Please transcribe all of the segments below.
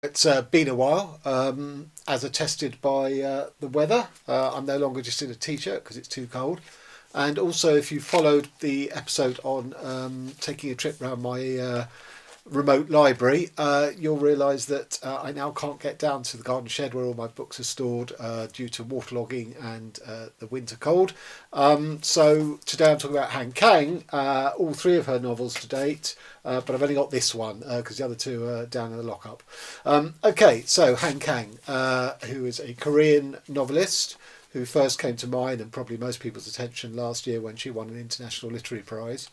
It's been a while, as attested by the weather. I'm no longer just in a t-shirt because it's too cold. And also, if you followed the episode on taking a trip around my remote library, you'll realise that I now can't get down to the garden shed where all my books are stored due to waterlogging and the winter cold. So today I'm talking about Han Kang, all three of her novels to date, but I've only got this one because the other two are down in the lockup. Okay, so Han Kang, who is a Korean novelist who first came to mind and probably most people's attention last year when she won an International Literary Prize.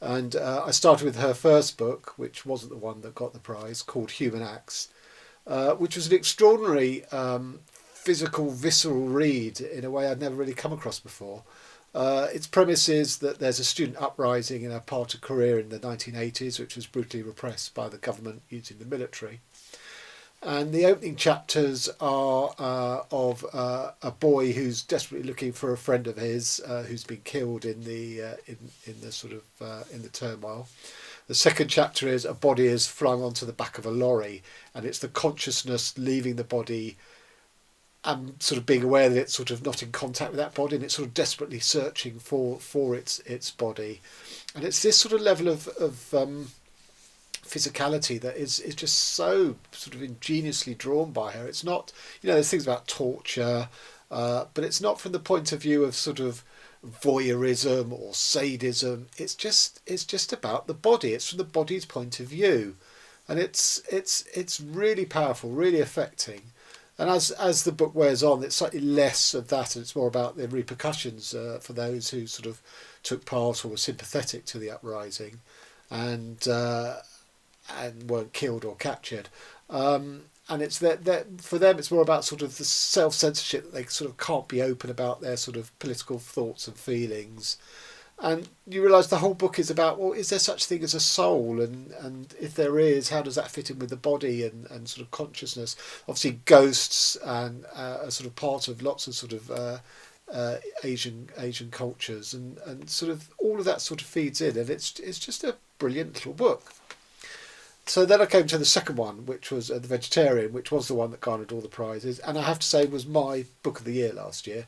And I started with her first book, which wasn't the one that got the prize, called Human Acts, which was an extraordinary physical, visceral read in a way I'd never really come across before. Its premise is that there's a student uprising in a part of Korea in the 1980s, which was brutally repressed by the government using the military. And the opening chapters are of a boy who's desperately looking for a friend of his who's been killed in the in the turmoil. The second chapter is a body is flung onto the back of a lorry, and it's the consciousness leaving the body and sort of being aware that it's sort of not in contact with that body, and it's sort of desperately searching for its body. And it's this sort of level of physicality that is just so sort of ingeniously drawn by her. It's not, there's things about torture, but it's not from the point of view of sort of voyeurism or sadism. It's just about the body. It's from the body's point of view, and it's really powerful, really affecting. And as the book wears on, it's slightly less of that, and it's more about the repercussions for those who sort of took part or were sympathetic to the uprising, and weren't killed or captured. And it's that for them it's more about sort of the self-censorship, that they sort of can't be open about their sort of political thoughts and feelings. And you realise the whole book is about, well, is there such thing as a soul? And if there is, how does that fit in with the body and sort of consciousness? Obviously ghosts and are sort of part of lots of sort of Asian cultures, and sort of all of that sort of feeds in, and it's just a brilliant little book. So then I came to the second one, which was The Vegetarian, which was the one that garnered all the prizes, and I have to say was my book of the year last year.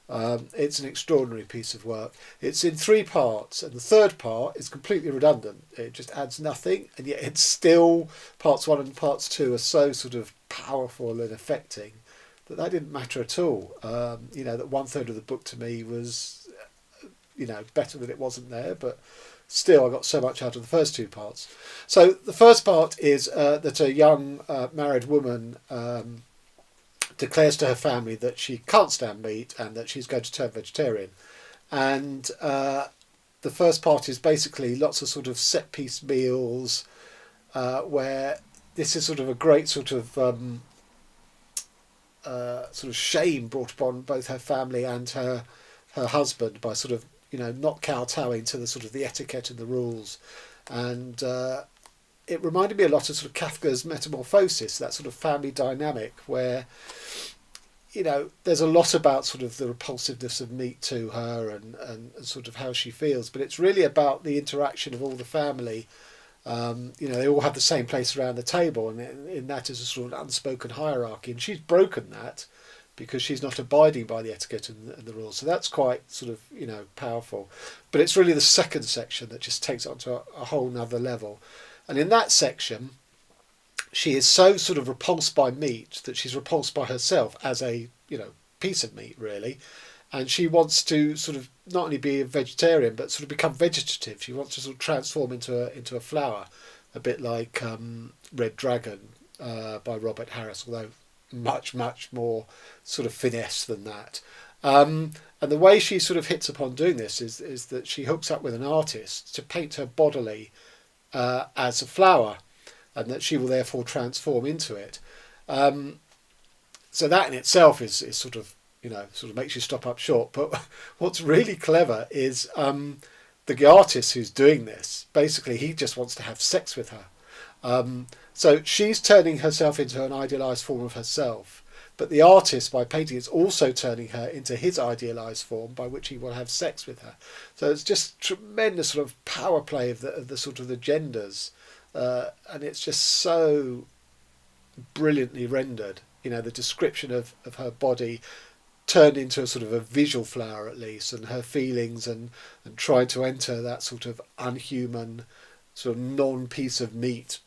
It's an extraordinary piece of work. It's in three parts, and the third part is completely redundant. It just adds nothing, and yet it's still, parts one and parts two are so sort of powerful and affecting that didn't matter at all. That one third of the book to me was, better that it wasn't there, but still I got so much out of the first two parts. So the first part is that a young married woman declares to her family that she can't stand meat and that she's going to turn vegetarian. And the first part is basically lots of sort of set piece meals where this is sort of a great sort of shame brought upon both her family and her husband by sort of not kowtowing to the sort of the etiquette and the rules. And it reminded me a lot of sort of Kafka's Metamorphosis, that sort of family dynamic where there's a lot about sort of the repulsiveness of meat to her and sort of how she feels, but it's really about the interaction of all the family. They all have the same place around the table, and in that is a sort of unspoken hierarchy, and she's broken that because she's not abiding by the etiquette and the rules. So that's quite sort of, powerful. But it's really the second section that just takes it onto a whole nother level. And in that section, she is so sort of repulsed by meat that she's repulsed by herself as a, piece of meat, really. And she wants to sort of not only be a vegetarian, but sort of become vegetative. She wants to sort of transform into a flower, a bit like Red Dragon by Robert Harris, although much more sort of finesse than that. And the way she sort of hits upon doing this is that she hooks up with an artist to paint her bodily as a flower, and that she will therefore transform into it. So that in itself is sort of makes you stop up short. But what's really clever is the artist who's doing this, basically he just wants to have sex with her. So she's turning herself into an idealised form of herself, but the artist, by painting, is also turning her into his idealised form by which he will have sex with her. So it's just tremendous sort of power play of the sort of the genders, and it's just so brilliantly rendered. You know, the description of her body turned into a sort of a visual flower at least, and her feelings, and trying to enter that sort of unhuman, sort of non-piece of meat,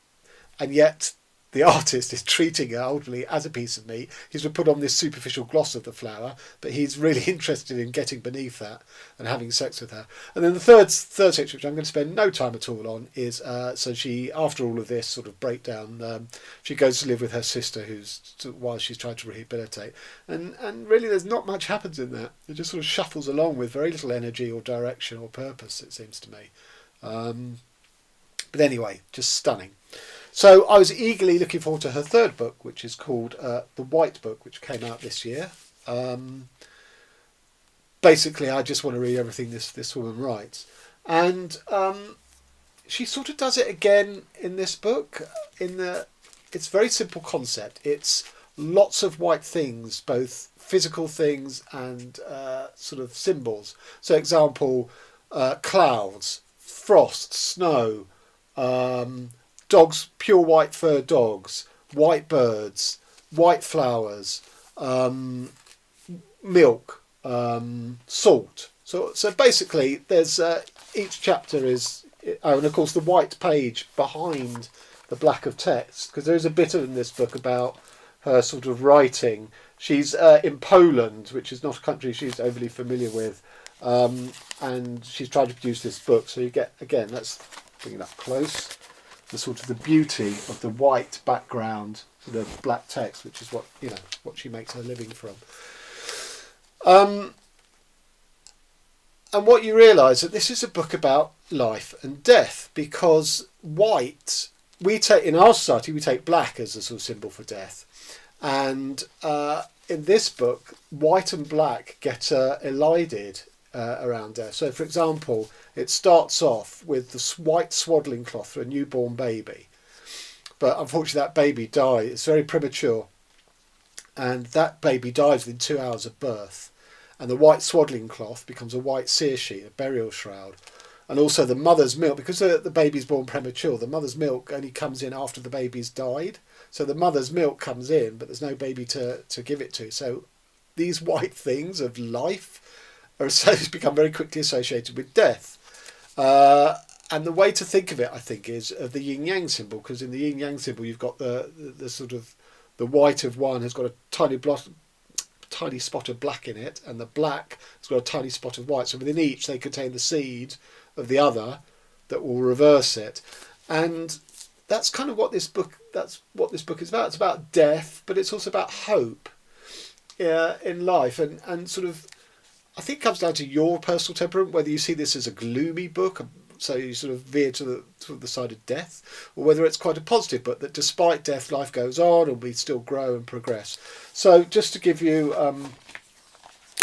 and yet the artist is treating her ultimately as a piece of meat. He's put on this superficial gloss of the flower, but he's really interested in getting beneath that and having sex with her. And then the third section, which I'm going to spend no time at all on, is so she, after all of this sort of breakdown, she goes to live with her sister, while she's trying to rehabilitate, and really there's not much happens in that. It just sort of shuffles along with very little energy or direction or purpose, it seems to me. But anyway, just stunning. So I was eagerly looking forward to her third book, which is called The White Book, which came out this year. Basically, I just want to read everything this woman writes. And she sort of does it again in this book. It's a very simple concept. It's lots of white things, both physical things and sort of symbols. So example, clouds, frost, snow, dogs, pure white fur dogs, white birds, white flowers, milk, salt. So basically, there's each chapter is, and of course the white page behind the black of text, because there is a bit in this book about her sort of writing. She's in Poland, which is not a country she's overly familiar with, and she's trying to produce this book. So you get, again, let's bring it up close, the sort of the beauty of the white background to the black text, which is what she makes her living from. And what you realise that this is a book about life and death, because white, in our society we take black as a sort of symbol for death, and in this book white and black get elided around death. So for example, it starts off with the white swaddling cloth for a newborn baby, but unfortunately that baby dies. It's very premature, and that baby dies within 2 hours of birth, and the white swaddling cloth becomes a white seer sheet, a burial shroud. And also the mother's milk, because the baby's born premature, the mother's milk only comes in after the baby's died. So the mother's milk comes in, but there's no baby to give it to. So these white things of life become very quickly associated with death. And the way to think of it, I think, is of the yin-yang symbol, because in the yin-yang symbol you've got the sort of the white of one has got a tiny spot of black in it, and the black has got a tiny spot of white. So within each they contain the seed of the other that will reverse it. And that's kind of what this book is about. It's about death, but it's also about hope in life, and sort of, I think it comes down to your personal temperament, whether you see this as a gloomy book, so you sort of veer to the side of death, or whether it's quite a positive book, that despite death life goes on and we still grow and progress. So just to give you a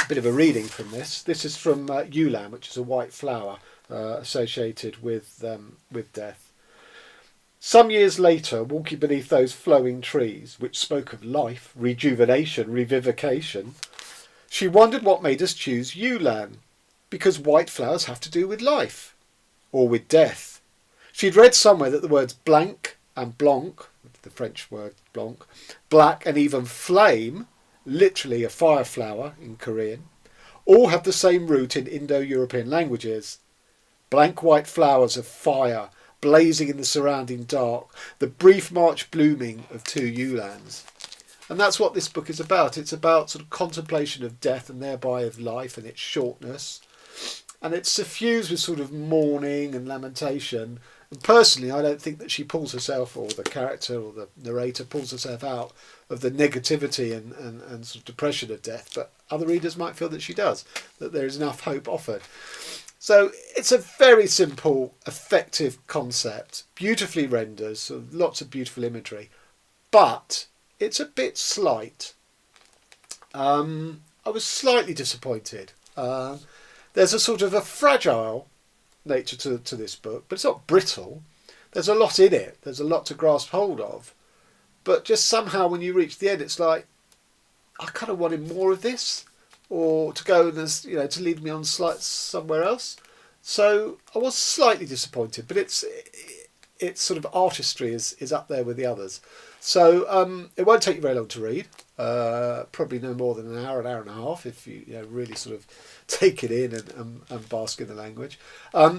bit of a reading from this is from Yulan, which is a white flower associated with death. Some years later, walking beneath those flowing trees, which spoke of life, rejuvenation, revivification, she wondered what made us choose Yulan, because white flowers have to do with life, or with death. She'd read somewhere that the words blanc and blanc, the French word blanc, black and even flame, literally a fire flower in Korean, all have the same root in Indo-European languages. Blank white flowers of fire, blazing in the surrounding dark, the brief March blooming of two Yulans. And that's what this book is about. It's about sort of contemplation of death and thereby of life and its shortness. And it's suffused with sort of mourning and lamentation. And personally, I don't think that she pulls herself, or the character or the narrator pulls herself out of the negativity and sort of depression of death. But other readers might feel that she does, that there is enough hope offered. So it's a very simple, effective concept, beautifully rendered, so lots of beautiful imagery, but it's a bit slight. I was slightly disappointed. There's a sort of a fragile nature to this book, but it's not brittle. There's a lot in it. There's a lot to grasp hold of. But just somehow when you reach the end, it's like, I kind of wanted more of this, or to go and, to lead me on somewhere else. So I was slightly disappointed, but it's its sort of artistry is up there with the others. So it won't take you very long to read. Probably no more than an hour and a half if you, really sort of take it in and bask in the language.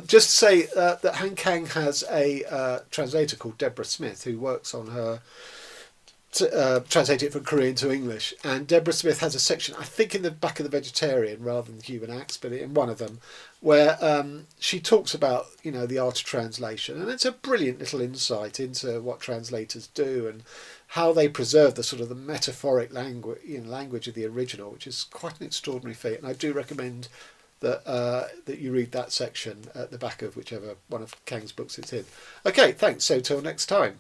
Just to say that Han Kang has a translator called Deborah Smith who works on her translate it from Korean to English. And Deborah Smith has a section, I think in the back of the Vegetarian rather than the Human Acts, but in one of them, where she talks about the art of translation, and it's a brilliant little insight into what translators do and how they preserve the sort of the metaphoric language of the original, which is quite an extraordinary feat. And I do recommend that you read that section at the back of whichever one of Kang's books it's in. Okay, thanks. So till next time.